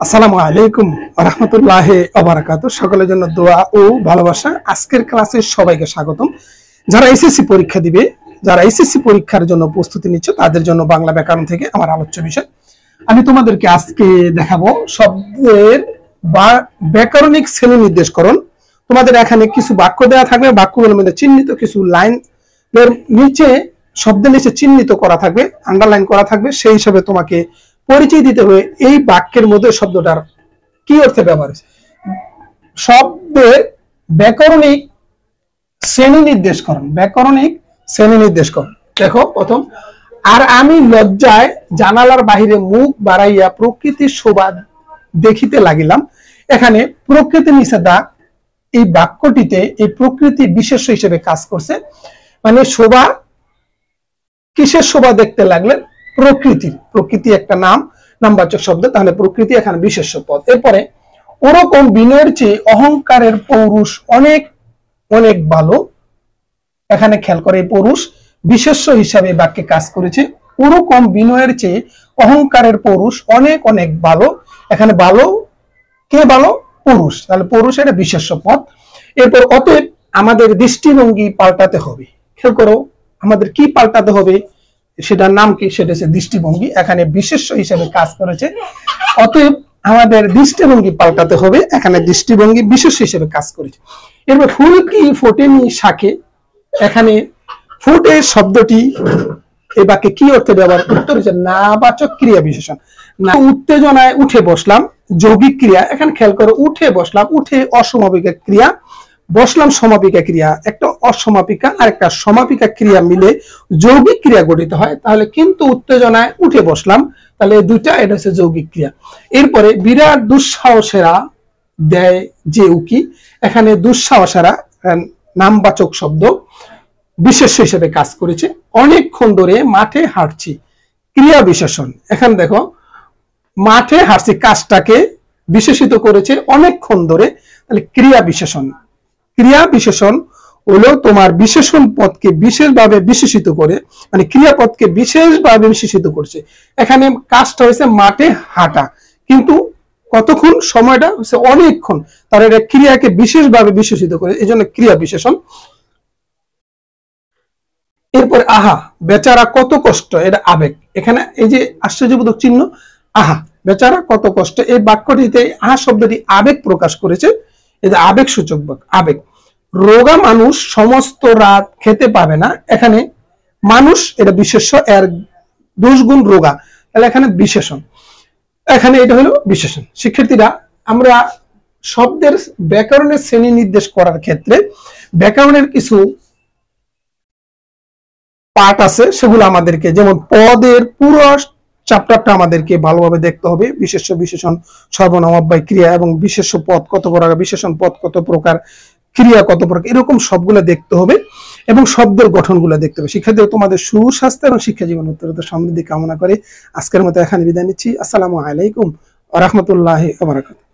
আসসালামু আলাইকুম রাহমাতুল্লাহি ওয়া বারাকাতুহু। সকলের জন্য দোয়া ও ভালোবাসা। আজকের ক্লাসে সবাইকে স্বাগতম। যারা এসএসসি পরীক্ষা দিবে, যারা এসএসসি পরীক্ষার জন্য প্রস্তুতি নিচ্ছে, তাদের জন্য বাংলা ব্যাকরণ থেকে আমার আলোচ্য বিষয়। আমি তোমাদেরকে আজকে দেখাবো শব্দের বা ব্যাকরণিক শ্রেণী নির্দেশকরণ। তোমাদের এখানে কিছু বাক্য দেওয়া থাকবে, বাক্যগুলোর মধ্যে চিহ্নিত কিছু লাইন এর নিচে শব্দের নিচে চিহ্নিত করা থাকবে, আন্ডারলাইন করা থাকবে। সেই হিসাবে তোমাকে পরিচয় দিতে হবে এই বাক্যের মধ্যে শব্দটার কি অর্থে ব্যবহার হয়েছে। শব্দের ব্যাকরণিক শ্রেণী নির্দেশকরণ, ব্যাকরণিক শ্রেণী নির্দেশকরণ। দেখো প্রথম, আর আমি লজ্জায় জানালার বাহিরে মুখ বাড়াইয়া প্রকৃতির শোভা দেখিতে লাগিলাম। এখানে প্রকৃতি নিষেধা এই বাক্যটিতে এই প্রকৃতি বিশেষ্য হিসেবে কাজ করছে। মানে শোভা, কিসের শোভা দেখতে লাগলেন? প্রকৃতির। প্রকৃতি একটা নামবাচক শব্দ, তাহলে প্রকৃতি এখানে বিশেষ্য পদ। এরপরে ওরকম বিনয়ের চেয়ে অহংকারের পৌরুষ অনেক অনেক ভালো। এখানে খেয়াল করে পৌরুষ বিশেষ্য হিসাবে বাক্যে কাজ করেছে। ওরকম বিনয়ের চেয়ে অহংকারের পৌরুষ অনেক অনেক ভালো। এখানে ভালো কে ভালো? পুরুষ, তাহলে পুরুষের বিশেষ্য পদ। এরপর অতএব আমাদের দৃষ্টিভঙ্গি পাল্টাতে হবে। খেয়াল করো, আমাদের কি পাল্টাতে হবে, সেটার নাম কি? সেটা হচ্ছে দৃষ্টিভঙ্গি। এখানে বিশেষ্য হিসেবে কাজ করেছে। অতএব আমাদের দৃষ্টিভঙ্গি পাল্টাতে হবে, এখানে দৃষ্টিভঙ্গি বিশেষ্য হিসেবে কাজ করেছে। এরপর ফুল কি ফোটেনি শাকে, এখানে ফুটে শব্দটি এই বাক্যে কি অর্থে ব্যবহার? উত্তর হচ্ছে নাবাচক ক্রিয়া বিশেষণ। না, উত্তেজনায় উঠে বসলাম যৌগিক ক্রিয়া। এখানে খেয়াল করো, উঠে বসলাম, উঠে অসমাপিকা ক্রিয়া, বসলাম সমাপিকা ক্রিয়া। একটা অসমাপিকা আর একটা সমাপিকা ক্রিয়া মিলে যৌগিক ক্রিয়া গঠিত হয়। তাহলে কিন্তু উত্তেজনায় উঠে বসলাম, তাহলে দুইটা, এটা হচ্ছে যৌগিক ক্রিয়া। এরপরে বিরাট দুঃসাহসেরা দেয় যে উকি, এখানে দুঃসাহসেরা নামবাচক শব্দ বিশেষ্য হিসেবে কাজ করেছে। অনেকক্ষণ ধরে মাঠে হাঁটছি, ক্রিয়া বিশেষণ। এখানে দেখো, মাঠে হাঁটছি কাজটাকে বিশেষিত করেছে অনেকক্ষণ ধরে, তাহলে ক্রিয়া বিশেষণ। ক্রিয়া বিশেষণ হলো তোমার বিশেষণ পদকে বিশেষভাবে বিশেষিত করে, মানে ক্রিয়াপদকে বিশেষভাবে বিশেষিত করছে। এখানে কাজটা হয়েছে মাঠে হাঁটা, কিন্তু কতক্ষণ? সময়টা হচ্ছে অনেকক্ষণ, তার এটা ক্রিয়াকে বিশেষভাবে বিশেষিত করে, এই জন্য ক্রিয়া বিশেষণ। এরপর আহা বেচারা কত কষ্ট, এটা আবেগ। এখানে এই যে আশ্চর্যবোধক চিহ্ন আহা, বেচারা কত কষ্ট, এই বাক্যটিতে আহা শব্দটি আবেগ প্রকাশ করেছে। এই যে আবেগ সূচক বাক্য, আবেগ। রোগা মানুষ সমস্ত রাত খেতে পাবে না, এখানে মানুষ এটা বিশেষ্য, এর দোষগুণ রোগা, তাহলে এখানে বিশেষণ। এখানে এটা হলো বিশেষণ। শিক্ষার্থীরা, আমরা শব্দের ব্যাকরণের শ্রেণী নির্দেশ করার ক্ষেত্রে ব্যাকরণের কিছু পার্ট আছে, সেগুলো আমাদেরকে, যেমন পদের পুরো চ্যাপ্টারটা আমাদেরকে ভালোভাবে দেখতে হবে। বিশেষ্য, বিশেষণ, সর্বনাম, অব্যয়, ক্রিয়া এবং বিশেষ্য পদ কত প্রকার, বিশেষণ পদ কত প্রকার, ক্রিয়া কত প্রকার, এরকম সবগুলো দেখতে হবে এবং শব্দের গঠনগুলো দেখতে হবে। শিক্ষার্থী, তোমাদের সুস্বাস্থ্য এবং শিক্ষা জীবন উত্তরোত্তর সমৃদ্ধি কামনা করে আজকের মতো এখানে বিদায় নিচ্ছি। আসসালামু আলাইকুম ওয়া রাহমাতুল্লাহি ওয়া বারাকাতুহু।